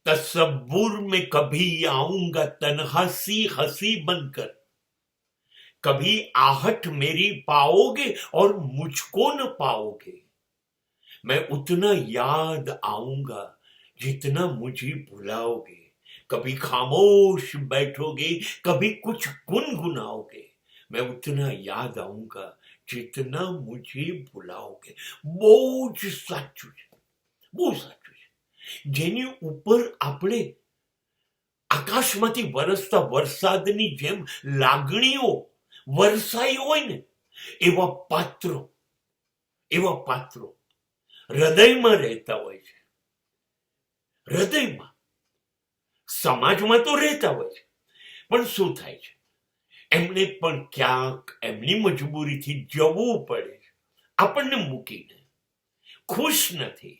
तसव्वुर में कभी आऊंगा तन्हा सी हंसी बनकर, कभी आहट मेरी पाओगे और मुझको न पाओगे। मैं उतना याद आऊंगा जितना मुझे भुलाओगे। कभी खामोश बैठोगे, कभी कुछ गुनगुनाओगे। मैं उतना याद आऊंगा जितना मुझे ભૂલાઓગે। બહુ જ સાચું છે, બહુ સાચું છે। જેની ઉપર આપણે આકાશમાંથી વરસતા વરસાદની જેમ લાગણીઓ વરસાઈ હોય ને, એવા પાત્રો હૃદયમાં રહેતા હોય છે। હૃદયમાં, સમાજમાં તો રહેતા હોય છે, પણ શું થાય છે, એમને પણ ક્યાંક એમની મજબૂરીથી જવું પડે છે, આપણને મૂકીને। ખુશ નથી,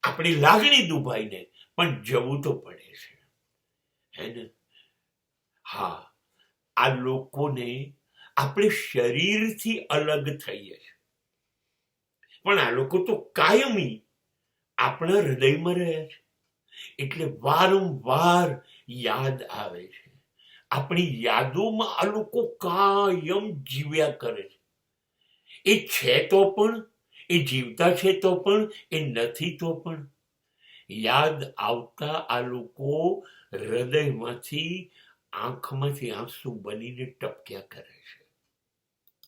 આપણી લાગણી દુભાઈને પણ જવું તો પડે છે, હે ને? હા, આ લોકોને આપણે શરીરથી અલગ થઈએ છીએ, પણ આ લોકો તો કાયમી આપણા હૃદયમાં રહ્યા છે, એટલે વારંવાર યાદ આવે છે। આપણી યાદોમાં આ લોકો કાયમ જીવ્યા કરે છે। એ છે તો પણ, એ જીવતા છે તો પણ, એ નથી તો પણ, યાદ આવતા આ લોકો હૃદયમાંથી, આંખમાંથી આંસુ બનીને ટપક્યા કરે છે।